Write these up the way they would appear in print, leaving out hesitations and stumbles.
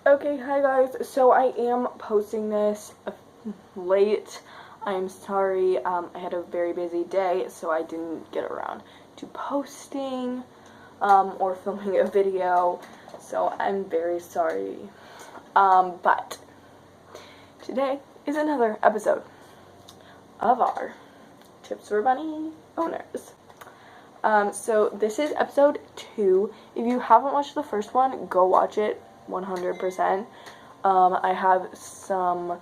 Okay, hi guys. So I am posting this late. I'm sorry. I had a very busy day, so I didn't get around to posting or filming a video. So I'm very sorry. But today is another episode of our Tips for Bunny Owners. So this is episode 2. If you haven't watched the first one, go watch it 100%. I have some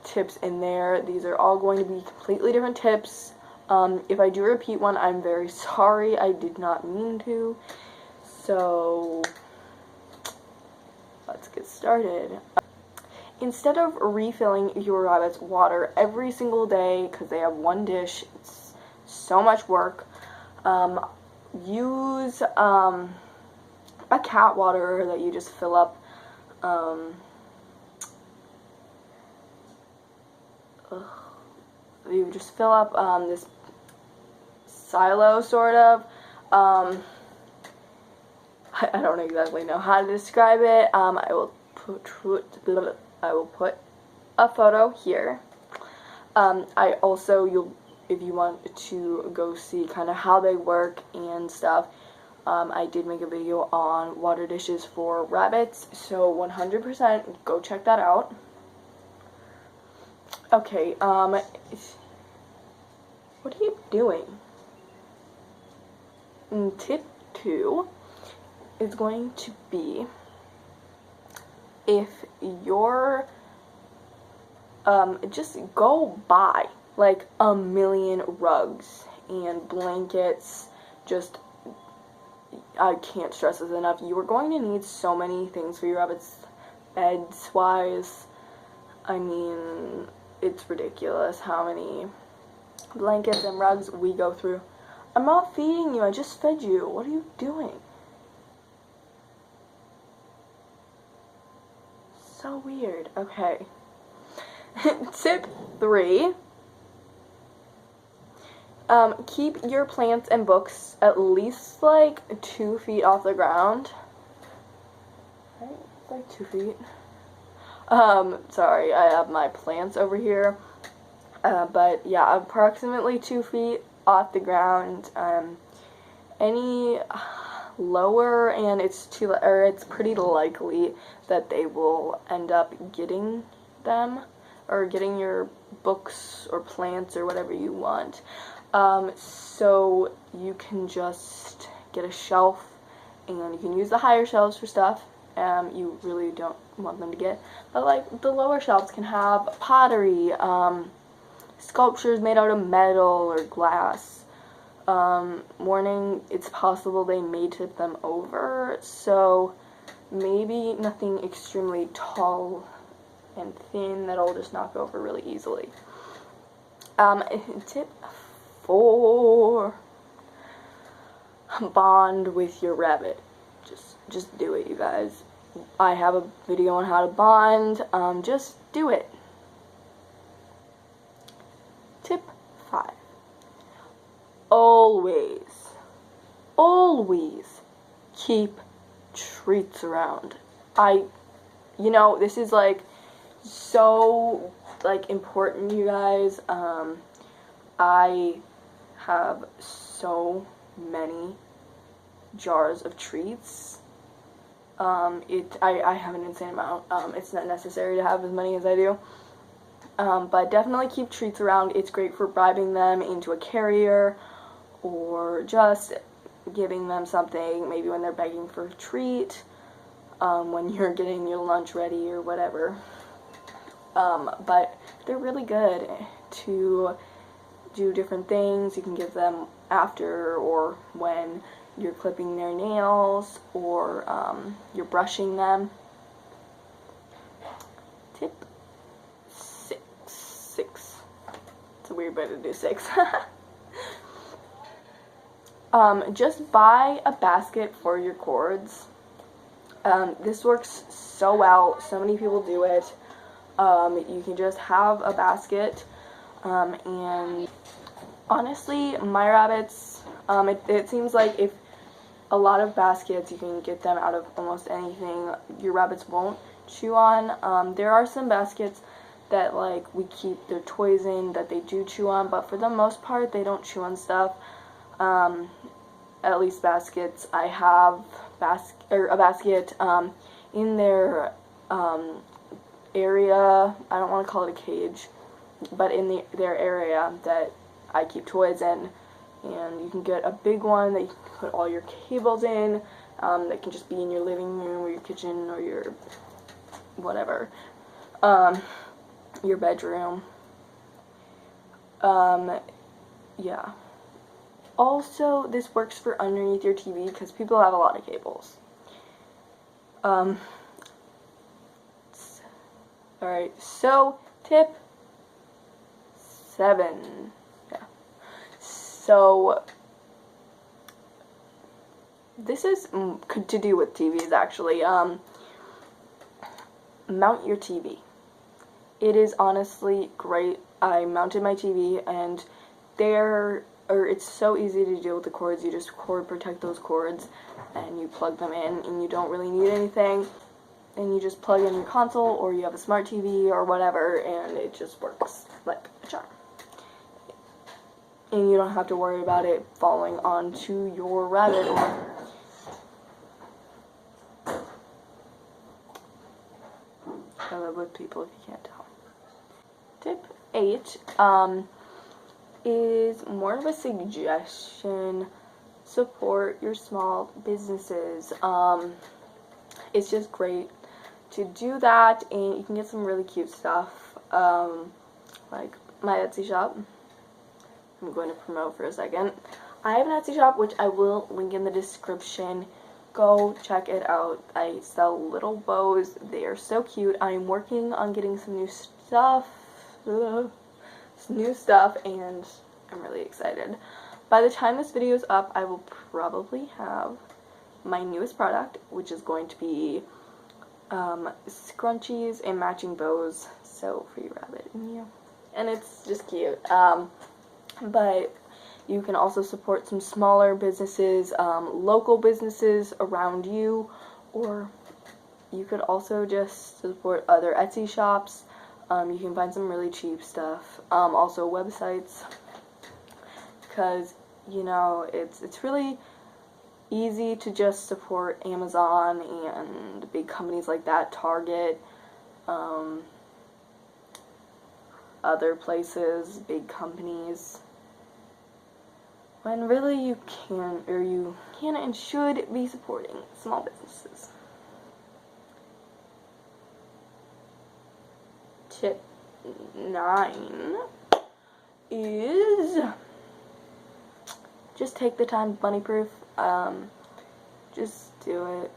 tips in there. These are all going to be completely different tips. If I do repeat one, I'm very sorry. I did not mean to. So let's get started. Instead of refilling your rabbit's water every single day, because they have one dish, it's so much work, use a cat water that you just fill up. You just fill up this silo, sort of. I don't exactly know how to describe it. I will put a photo here. I also, if you want to go see kind of how they work and stuff, I did make a video on water dishes for rabbits, so 100% go check that out. Okay, what are you doing? And tip 2 is going to be, if you're, just go buy like a million rugs and blankets. Just, I can't stress this enough. You are going to need so many things for your rabbits, beds wise. I mean, it's ridiculous how many blankets and rugs we go through. I'm not feeding you, I just fed you. What are you doing? So weird. Okay. Tip 3. Keep your plants and books at least like 2 feet off the ground. Right? It's like 2 feet. Sorry, I have my plants over here. But yeah, approximately 2 feet off the ground. Any lower, and it's pretty likely that they will end up getting them, or getting your books or plants or whatever you want. So you can just get a shelf, and you can use the higher shelves for stuff you really don't want them to get. But like the lower shelves can have pottery, sculptures made out of metal or glass. Warning, it's possible they may tip them over, so maybe nothing extremely tall and thin that'll just knock over really easily. Tip 4, bond with your rabbit. Just do it, you guys. I have a video on how to bond. Just do it. Tip 5. Always keep treats around. This is like so like important, you guys. I have so many jars of treats. I have an insane amount. It's not necessary to have as many as I do. But definitely keep treats around. It's great for bribing them into a carrier, or just giving them something, maybe when they're begging for a treat, when you're getting your lunch ready or whatever. But they're really good to do different things. You can give them after or when you're clipping their nails, or you're brushing them. Tip 6. It's a weird way to do 6. Just buy a basket for your cords. This works so well. So many people do it. You can just have a basket, and honestly, my rabbits, it seems like if a lot of baskets, you can get them out of almost anything. Your rabbits won't chew on. There are some baskets that like we keep their toys in that they do chew on, but for the most part they don't chew on stuff. At least baskets. I have a basket in their area. I don't want to call it a cage, but in their area that I keep toys in. And you can get a big one that you can put all your cables in. That can just be in your living room or your kitchen or your whatever, your bedroom. Yeah. Also, this works for underneath your TV because people have a lot of cables. Alright, so tip 7. Yeah. So, this is to do with TVs actually. Mount your TV. It is honestly great. I mounted my TV and it's so easy to deal with the cords. You just cord protect those cords and you plug them in and you don't really need anything. And you just plug in your console or you have a smart TV or whatever and it just works like a charm. And you don't have to worry about it falling onto your rabbit or I live with people if you can't tell. Tip 8 is more of a suggestion. Support your small businesses. It's just great to do that, and you can get some really cute stuff, like my Etsy shop. I'm going to promote for a second. I have an Etsy shop, which I will link in the description. Go check it out. I sell little bows. They are so cute. I'm working on getting some new stuff. And I'm really excited. By the time this video is up, I will probably have my newest product, which is going to be scrunchies and matching bows. So for your rabbit and you. And it's just cute. But you can also support some smaller businesses, local businesses around you, or you could also just support other Etsy shops. You can find some really cheap stuff. Also websites, because you know it's really easy to just support Amazon and big companies like that, Target, other places, big companies, when really you can and should be supporting small businesses. Tip 9 is just take the time to bunny proof. Just do it.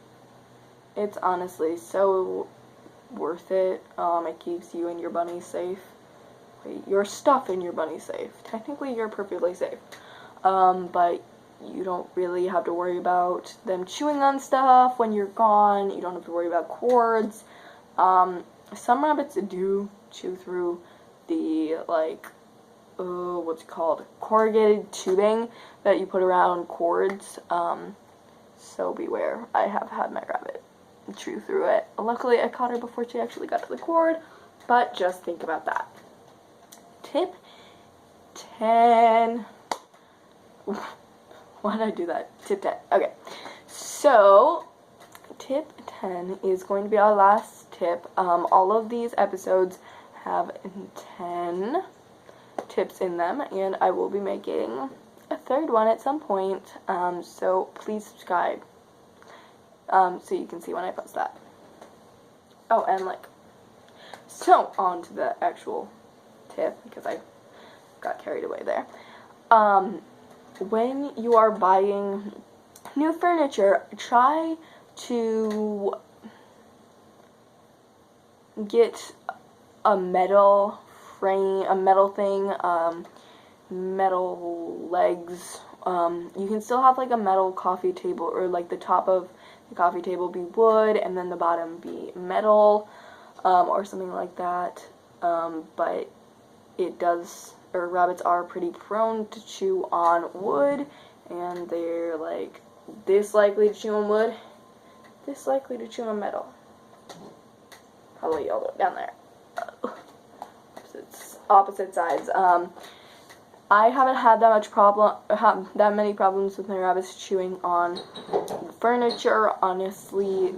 It's honestly so worth it. It keeps you and your bunny safe. Your stuff and your bunny safe. Technically you're perfectly safe. But you don't really have to worry about them chewing on stuff when you're gone. You don't have to worry about cords. Some rabbits do chew through the, like, what's it called? Corrugated tubing that you put around cords. So beware. I have had my rabbit chew through it. Luckily, I caught her before she actually got to the cord, but just think about that. Tip 10. Why did I do that? Tip 10. Okay. So, tip 10 is going to be our last tip. All of these episodes have 10 tips in them, and I will be making a third one at some point. So please subscribe, so you can see when I post that. Oh, and so on to the actual tip, because I got carried away there. When you are buying new furniture, try to get a metal frame, a metal thing, metal legs. You can still have like a metal coffee table, or like the top of the coffee table be wood and then the bottom be metal, or something like that. But it does, or rabbits are pretty prone to chew on wood, and they're like this likely to chew on wood, this likely to chew on metal. probably all the way down there. Opposite sides. I haven't had that many problems with my rabbits chewing on the furniture. Honestly,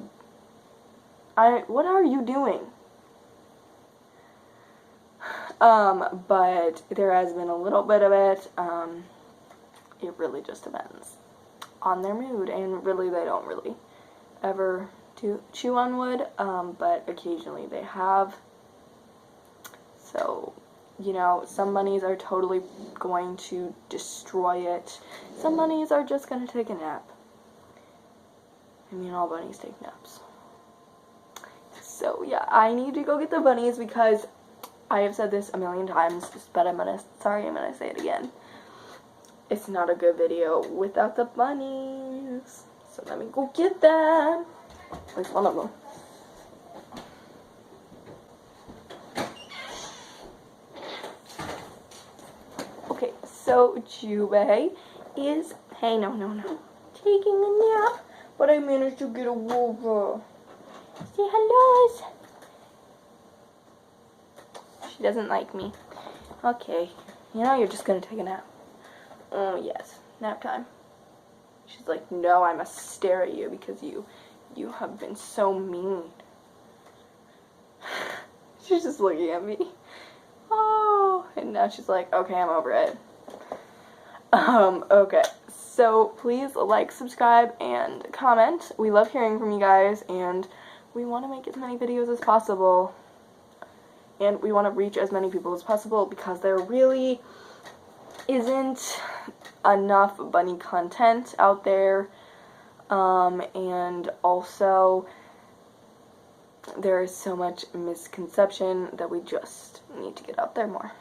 what are you doing? But there has been a little bit of it. It really just depends on their mood, and really they don't really ever chew on wood, but occasionally they have. So, you know, some bunnies are totally going to destroy it. Some bunnies are just going to take a nap. I mean, all bunnies take naps. So, yeah, I need to go get the bunnies because I have said this a million times, but I'm gonna say it again. It's not a good video without the bunnies. So let me go get them. At least one of them. Okay, so Jubei is, hey, no, taking a nap, but I managed to get a over. Say hello. She doesn't like me. Okay, you know you're just gonna take a nap. Oh yes, nap time. She's like, no, I must stare at you because you have been so mean. She's just looking at me. Oh, and now she's like, okay, I'm over it. Okay, so please like, subscribe, and comment. We love hearing from you guys, and we want to make as many videos as possible. And we want to reach as many people as possible because there really isn't enough bunny content out there. And also, there is so much misconception that we just need to get out there more.